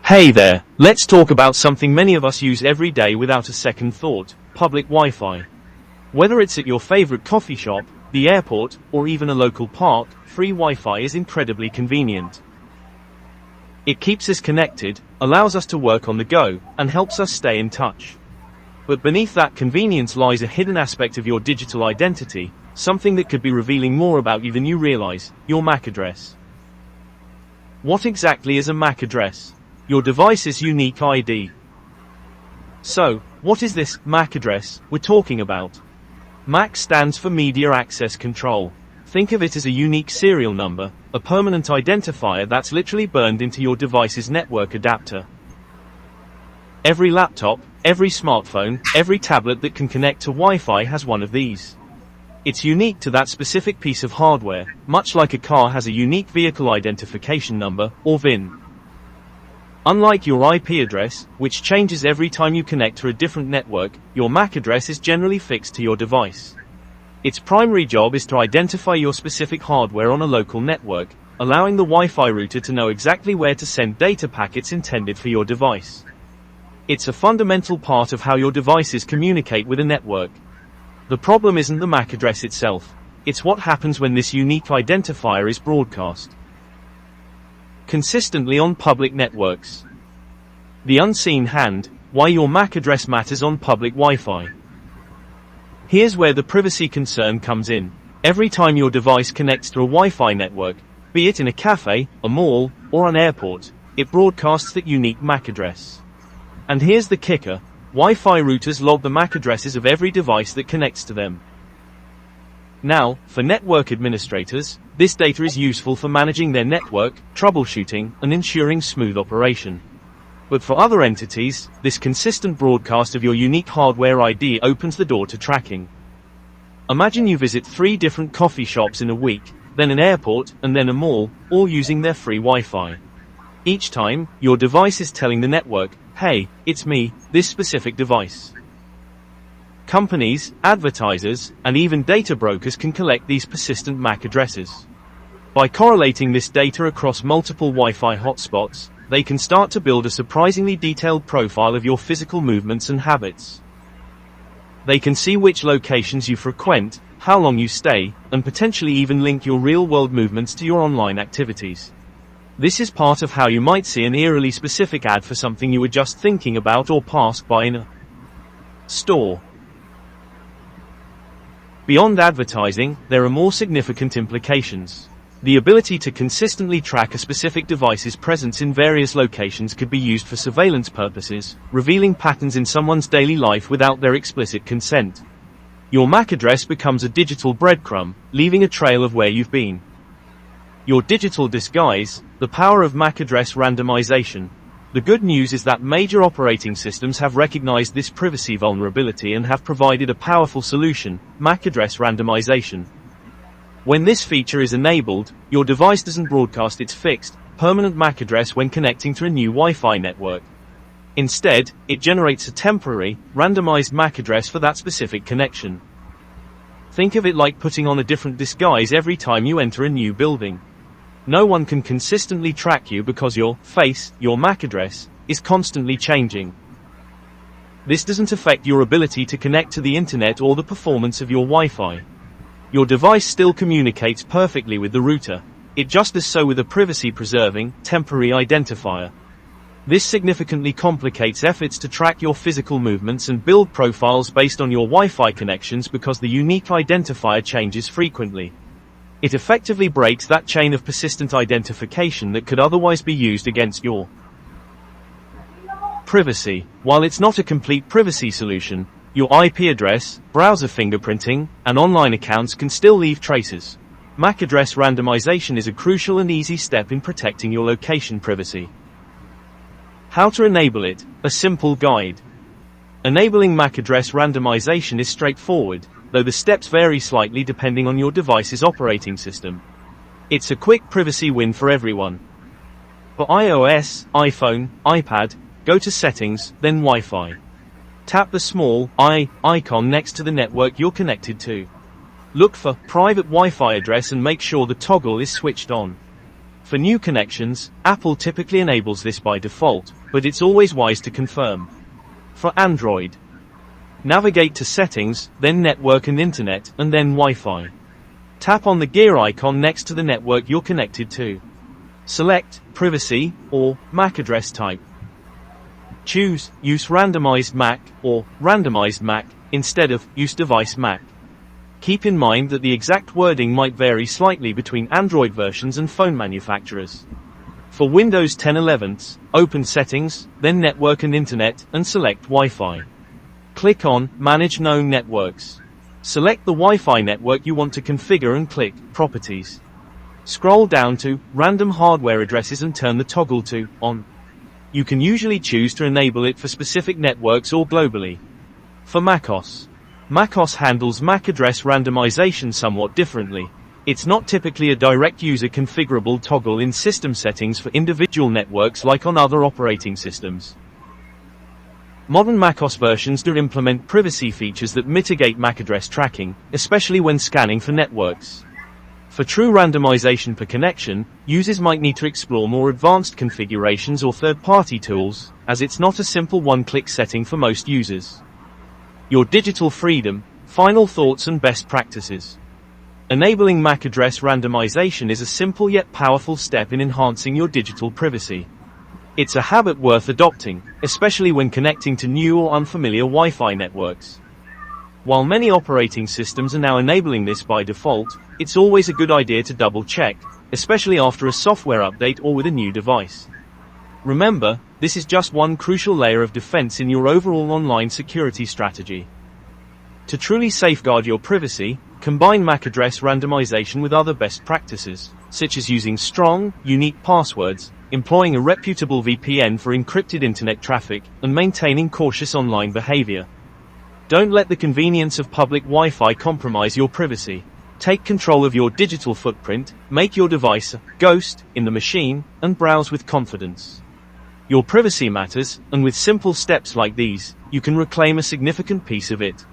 Hey there, let's talk about something many of us use every day without a second thought: public Wi-Fi. Whether it's at your favorite coffee shop, the airport, or even a local park, free Wi-Fi is incredibly convenient. It keeps us connected, allows us to work on the go, and helps us stay in touch. But beneath that convenience lies a hidden aspect of your digital identity, something that could be revealing more about you than you realize: your MAC address. What exactly is a MAC address? Your device's unique ID. So, what is this MAC address we're talking about? MAC stands for Media Access Control. Think of it as a unique serial number, a permanent identifier that's literally burned into your device's network adapter. Every laptop, every smartphone, every tablet that can connect to Wi-Fi has one of these. It's unique to that specific piece of hardware, much like a car has a unique vehicle identification number, or VIN. Unlike your IP address, which changes every time you connect to a different network, your MAC address is generally fixed to your device. Its primary job is to identify your specific hardware on a local network, allowing the Wi-Fi router to know exactly where to send data packets intended for your device. It's a fundamental part of how your devices communicate with a network. The problem isn't the MAC address itself. It's what happens when this unique identifier is broadcast consistently on public networks. The unseen hand: why your MAC address matters on public Wi-Fi. Here's where the privacy concern comes in. Every time your device connects to a Wi-Fi network, be it in a cafe, a mall, or an airport, it broadcasts that unique MAC address. And here's the kicker: Wi-Fi routers log the MAC addresses of every device that connects to them. Now, for network administrators, this data is useful for managing their network, troubleshooting, and ensuring smooth operation. But for other entities, this consistent broadcast of your unique hardware ID opens the door to tracking. Imagine you visit 3 different coffee shops in a week, then an airport, and then a mall, all using their free Wi-Fi. Each time, your device is telling the network, "Hey, it's me, this specific device." Companies, advertisers, and even data brokers can collect these persistent MAC addresses. By correlating this data across multiple Wi-Fi hotspots, they can start to build a surprisingly detailed profile of your physical movements and habits. They can see which locations you frequent, how long you stay, and potentially even link your real-world movements to your online activities. This is part of how you might see an eerily specific ad for something you were just thinking about or passed by in a store. Beyond advertising, there are more significant implications. The ability to consistently track a specific device's presence in various locations could be used for surveillance purposes, revealing patterns in someone's daily life without their explicit consent. Your MAC address becomes a digital breadcrumb, leaving a trail of where you've been. Your digital disguise: the power of MAC address randomization. The good news is that major operating systems have recognized this privacy vulnerability and have provided a powerful solution: MAC address randomization. When this feature is enabled, your device doesn't broadcast its fixed, permanent MAC address when connecting to a new Wi-Fi network. Instead, it generates a temporary, randomized MAC address for that specific connection. Think of it like putting on a different disguise every time you enter a new building. No one can consistently track you because your face, your MAC address, is constantly changing. This doesn't affect your ability to connect to the internet or the performance of your Wi-Fi. Your device still communicates perfectly with the router. It just does so with a privacy-preserving, temporary identifier. This significantly complicates efforts to track your physical movements and build profiles based on your Wi-Fi connections because the unique identifier changes frequently. It effectively breaks that chain of persistent identification that could otherwise be used against your privacy. While it's not a complete privacy solution, your IP address, browser fingerprinting, and online accounts can still leave traces. MAC address randomization is a crucial and easy step in protecting your location privacy. How to enable it: a simple guide. Enabling MAC address randomization is straightforward, though the steps vary slightly depending on your device's operating system. It's a quick privacy win for everyone. For iOS, iPhone, iPad, go to Settings, then Wi-Fi. Tap the small I icon next to the network you're connected to. Look for Private Wi-Fi Address and make sure the toggle is switched on. For new connections, Apple typically enables this by default, but it's always wise to confirm. For Android, navigate to Settings, then Network and Internet, and then Wi-Fi. Tap on the gear icon next to the network you're connected to. Select Privacy or MAC address type. Choose Use Randomized MAC or Randomized MAC instead of Use Device MAC. Keep in mind that the exact wording might vary slightly between Android versions and phone manufacturers. For Windows 10 11, open Settings, then Network and Internet, and select Wi-Fi. Click on Manage Known Networks. Select the Wi-Fi network you want to configure and click Properties. Scroll down to Random Hardware Addresses and turn the toggle to On. You can usually choose to enable it for specific networks or globally. For macOS handles MAC address randomization somewhat differently. It's not typically a direct user configurable toggle in system settings for individual networks like on other operating systems. Modern macOS versions do implement privacy features that mitigate MAC address tracking, especially when scanning for networks. For true randomization per connection, users might need to explore more advanced configurations or third-party tools, as it's not a simple one-click setting for most users. Your digital freedom, final thoughts and best practices. Enabling MAC address randomization is a simple yet powerful step in enhancing your digital privacy. It's a habit worth adopting, especially when connecting to new or unfamiliar Wi-Fi networks. While many operating systems are now enabling this by default, it's always a good idea to double-check, especially after a software update or with a new device. Remember, this is just one crucial layer of defense in your overall online security strategy. To truly safeguard your privacy, combine MAC address randomization with other best practices, such as using strong, unique passwords, employing a reputable VPN for encrypted internet traffic, and maintaining cautious online behavior. Don't let the convenience of public Wi-Fi compromise your privacy. Take control of your digital footprint, make your device a ghost in the machine, and browse with confidence. Your privacy matters, and with simple steps like these, you can reclaim a significant piece of it.